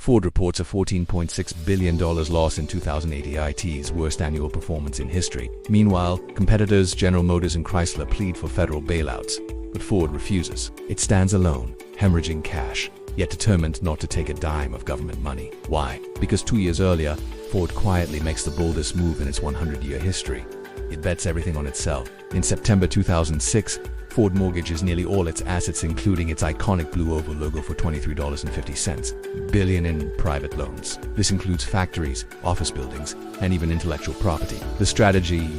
Ford reports a $14.6 billion loss in 2008, EIT's worst annual performance in history. Meanwhile, competitors General Motors and Chrysler plead for federal bailouts, but Ford refuses. It stands alone, hemorrhaging cash, yet determined not to take a dime of government money. Why? Because 2 years earlier, Ford quietly makes the boldest move in its 100-year history. It bets everything on itself. In September 2006, Ford mortgages nearly all its assets, including its iconic blue oval logo, for $23.50 billion in private loans. This includes factories, office buildings, and even intellectual property. The strategy,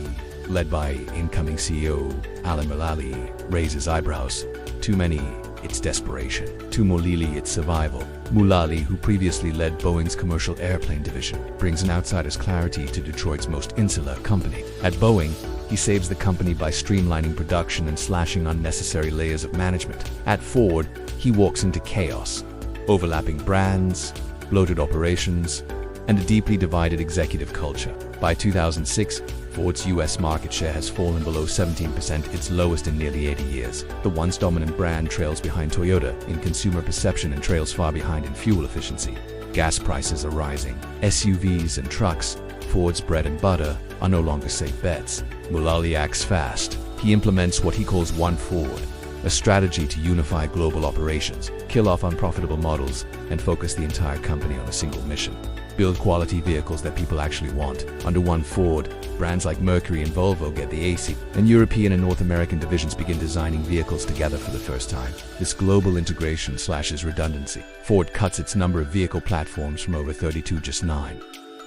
led by incoming CEO Alan Mulally, raises eyebrows. Too many, it's desperation. To Mulally, it's survival. Mulally, who previously led Boeing's commercial airplane division, brings an outsider's clarity to Detroit's most insular company. At Boeing, he saves the company by streamlining production and slashing unnecessary layers of management. At Ford, he walks into chaos, overlapping brands, bloated operations, and a deeply divided executive culture. By 2006, Ford's U.S. market share has fallen below 17%, its lowest in nearly 80 years. The once dominant brand trails behind Toyota in consumer perception and trails far behind in fuel efficiency. Gas prices are rising. SUVs and trucks, Ford's bread and butter, are no longer safe bets. Mulally acts fast. He implements what he calls One Ford, a strategy to unify global operations, kill off unprofitable models, and focus the entire company on a single mission: build quality vehicles that people actually want. Under One Ford, brands like Mercury and Volvo get the AC, and European and North American divisions begin designing vehicles together for the first time. This global integration slashes redundancy. Ford cuts its number of vehicle platforms from over 30 to just 9.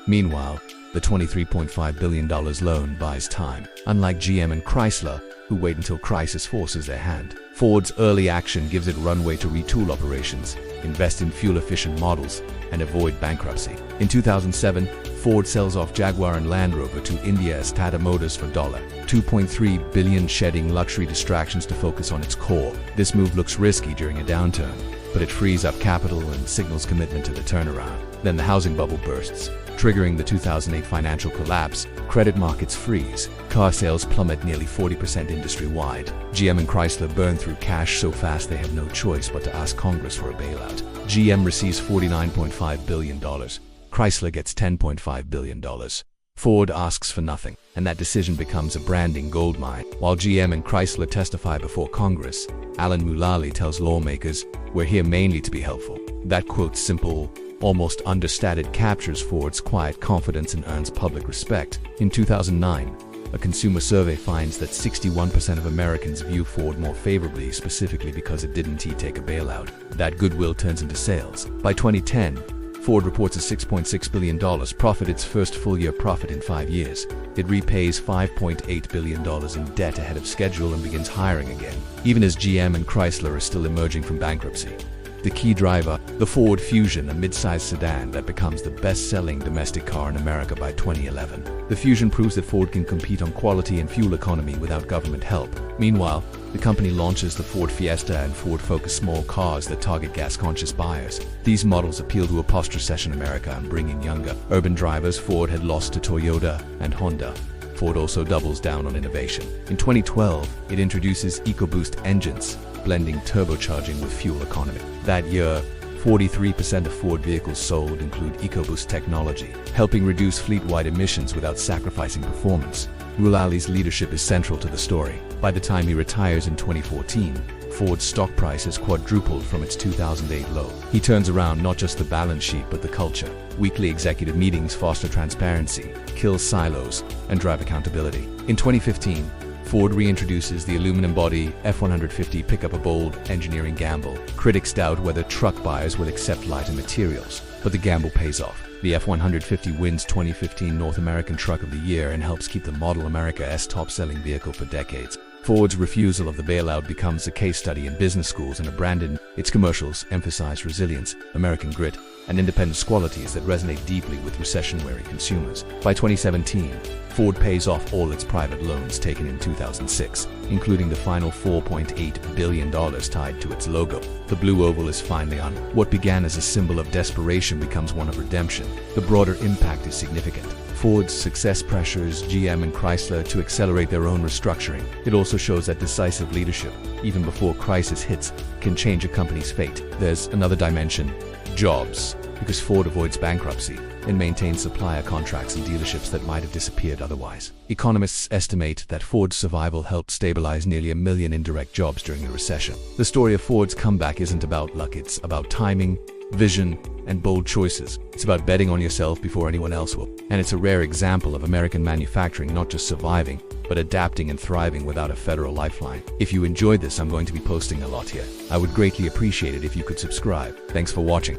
Meanwhile, the $23.5 billion loan buys time. Unlike GM and Chrysler, who wait until crisis forces their hand, Ford's early action gives it runway to retool operations, invest in fuel-efficient models, and avoid bankruptcy. In 2007, Ford sells off Jaguar and Land Rover to India as Tata Motors for $2.3 billion, shedding luxury distractions to focus on its core. This move looks risky during a downturn, but it frees up capital and signals commitment to the turnaround. Then the housing bubble bursts, triggering the 2008 financial collapse. Credit markets freeze. Car sales plummet nearly 40% industry-wide. GM and Chrysler burn through cash so fast they have no choice but to ask Congress for a bailout. GM receives $49.5 billion. Chrysler gets $10.5 billion. Ford asks for nothing, and that decision becomes a branding goldmine. While GM and Chrysler testify before Congress, Alan Mulally tells lawmakers, "We're here mainly to be helpful." That quote, simple, almost understated, captures Ford's quiet confidence and earns public respect. In 2009, a consumer survey finds that 61% of Americans view Ford more favorably, specifically because it didn't take a bailout. That goodwill turns into sales. By 2010, Ford reports a $6.6 billion profit, its first full-year profit in 5 years. It repays $5.8 billion in debt ahead of schedule and begins hiring again, even as GM and Chrysler are still emerging from bankruptcy. The key driver, the Ford Fusion, a mid-sized sedan that becomes the best-selling domestic car in America by 2011. The Fusion proves that Ford can compete on quality and fuel economy without government help. Meanwhile, the company launches the Ford Fiesta and Ford Focus, small cars that target gas-conscious buyers. These models appeal to a post-recession America and bring in younger, urban drivers Ford had lost to Toyota and Honda. Ford also doubles down on innovation. In 2012, it introduces EcoBoost engines, blending turbocharging with fuel economy. That year, 43% of Ford vehicles sold include EcoBoost technology, helping reduce fleet-wide emissions without sacrificing performance. Mulally's leadership is central to the story. By the time he retires in 2014, Ford's stock price has quadrupled from its 2008 low. He turns around not just the balance sheet but the culture. Weekly executive meetings foster transparency, kill silos, and drive accountability. In 2015, Ford reintroduces the aluminum body F-150 pickup, a bold engineering gamble. Critics doubt whether truck buyers will accept lighter materials, but the gamble pays off. The F-150 wins 2015 North American Truck of the Year and helps keep the Model America's top-selling vehicle for decades. Ford's refusal of the bailout becomes a case study in business schools and a brand in its commercials emphasize resilience, American grit, and independence, qualities that resonate deeply with recession-wary consumers. By 2017, Ford pays off all its private loans taken in 2006, including the final $4.8 billion tied to its logo. The blue oval is finally on. What began as a symbol of desperation becomes one of redemption. The broader impact is significant. Ford's success pressures GM and Chrysler to accelerate their own restructuring. It also shows that decisive leadership, even before crisis hits, can change a company's fate. There's another dimension: jobs. because Ford avoids bankruptcy and maintains supplier contracts and dealerships that might have disappeared otherwise. Economists estimate that Ford's survival helped stabilize nearly 1 million indirect jobs during the recession. The story of Ford's comeback isn't about luck, it's about timing, vision, and bold choices. It's about betting on yourself before anyone else will. And it's a rare example of American manufacturing not just surviving, but adapting and thriving without a federal lifeline. If you enjoyed this, I'm going to be posting a lot here. I would greatly appreciate it if you could subscribe. Thanks for watching.